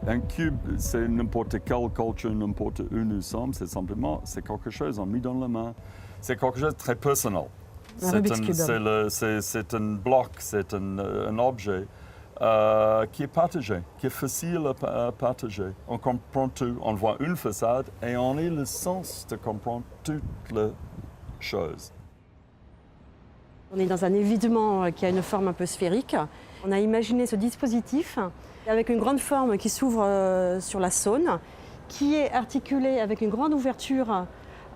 Un cube, c'est n'importe quelle culture, n'importe où nous sommes, c'est quelque chose mis dans la main. C'est quelque chose de très personnel. C'est un bloc, c'est un objet qui est partagé, qui est facile à partager. On comprend tout, on voit une façade et on a le sens de comprendre toutes les choses. On est dans un évidement qui a une forme un peu sphérique. On a imaginé ce dispositif avec une grande forme qui s'ouvre sur la Saône, qui est articulée avec une grande ouverture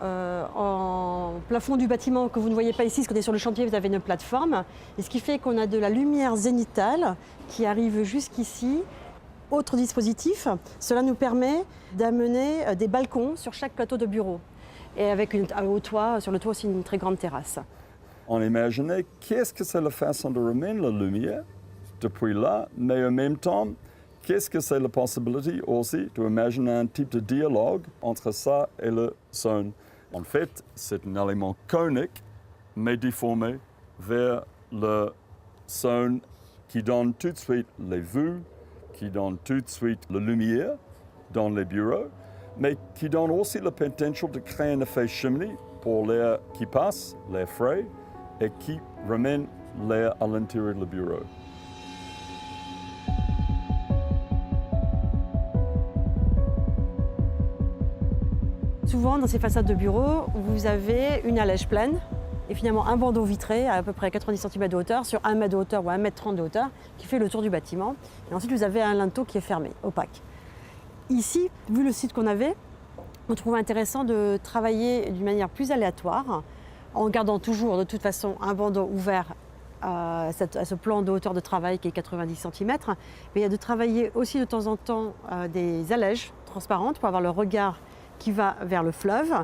en plafond du bâtiment que vous ne voyez pas ici, parce qu'on est sur le chantier, vous avez une plateforme. Et ce qui fait qu'on a de la lumière zénithale qui arrive jusqu'ici. Autre dispositif, cela nous permet d'amener des balcons sur chaque plateau de bureau. Et avec au toit, sur le toit aussi une très grande terrasse. On imaginait qu'est-ce que c'est la façon de ramener la lumière depuis là, mais en même temps, qu'est-ce que c'est la possibilité aussi d'imaginer un type de dialogue entre ça et le son. En fait, c'est un élément conique, mais déformé vers le son qui donne tout de suite les vues, qui donne tout de suite la lumière dans les bureaux, mais qui donne aussi le potentiel de créer un effet chimney pour l'air qui passe, l'air frais, et qui ramène l'air à l'intérieur du bureau. Souvent, dans ces façades de bureaux, vous avez une allège pleine et finalement un bandeau vitré à peu près 90 cm de hauteur sur 1 mètre de hauteur ou 1,30 m de hauteur qui fait le tour du bâtiment. Et ensuite, vous avez un linteau qui est fermé, opaque. Ici, vu le site qu'on avait, on trouvait intéressant de travailler d'une manière plus aléatoire en gardant toujours de toute façon un bandeau ouvert à ce plan de hauteur de travail qui est 90 cm. Mais il y a de travailler aussi de temps en temps des allèges transparentes pour avoir le regard qui va vers le fleuve,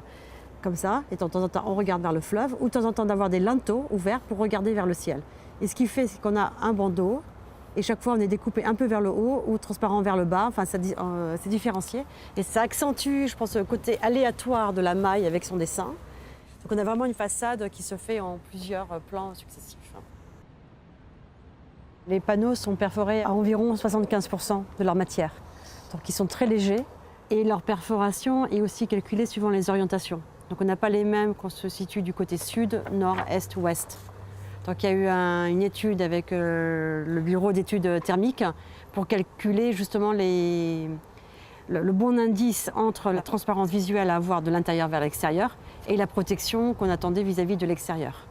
comme ça, et de temps en temps on regarde vers le fleuve, ou de temps en temps d'avoir des linteaux ouverts pour regarder vers le ciel. Et ce qui fait, c'est qu'on a un bandeau, et chaque fois on est découpé un peu vers le haut ou transparent vers le bas, enfin c'est différencié. Et ça accentue, je pense, le côté aléatoire de la maille avec son dessin. Donc on a vraiment une façade qui se fait en plusieurs plans successifs. Les panneaux sont perforés à environ 75% de leur matière, donc ils sont très légers. Et leur perforation est aussi calculée suivant les orientations. Donc on n'a pas les mêmes qu'on se situe du côté sud, nord, est, ouest. Donc il y a eu une étude avec le bureau d'études thermiques pour calculer justement le bon indice entre la transparence visuelle à avoir de l'intérieur vers l'extérieur et la protection qu'on attendait vis-à-vis de l'extérieur.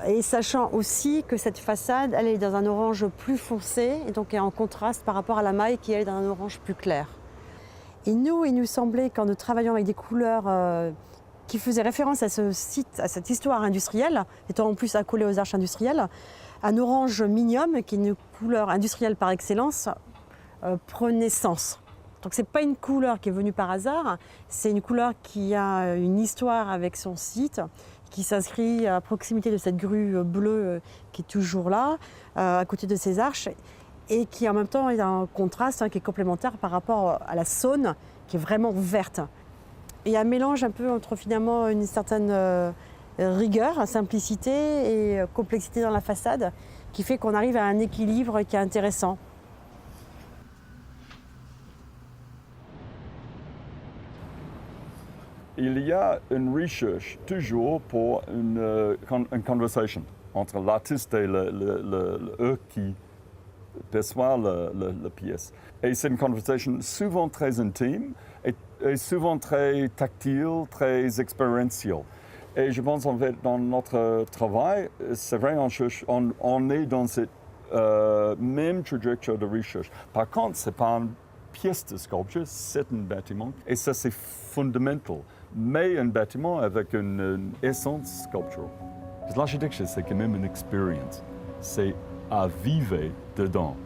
Et sachant aussi que cette façade, elle est dans un orange plus foncé et donc est en contraste par rapport à la maille qui est dans un orange plus clair. Et nous, il nous semblait, quand nous travaillions avec des couleurs qui faisaient référence à ce site, à cette histoire industrielle, étant en plus accolée aux arches industrielles, un orange minium, qui est une couleur industrielle par excellence, prenait sens. Donc ce n'est pas une couleur qui est venue par hasard, c'est une couleur qui a une histoire avec son site, qui s'inscrit à proximité de cette grue bleue qui est toujours là, à côté de ces arches, et qui en même temps est un contraste qui est complémentaire par rapport à la Saône, qui est vraiment verte. Il y a un mélange un peu entre finalement une certaine rigueur, simplicité et complexité dans la façade, qui fait qu'on arrive à un équilibre qui est intéressant. Il y a une recherche toujours pour une conversation entre l'artiste et eux qui perçoit la pièce. Et c'est une conversation souvent très intime et souvent très tactile, très expérientielle. Et je pense en fait dans notre travail, c'est vrai, on est dans cette même trajectoire de recherche. Par contre, ce n'est pas une pièce de sculpture, c'est un bâtiment. Et ça, c'est fondamental. Mais un bâtiment avec une essence sculpturale. L'architecture, c'est quand même une expérience. C'est à vivre dedans.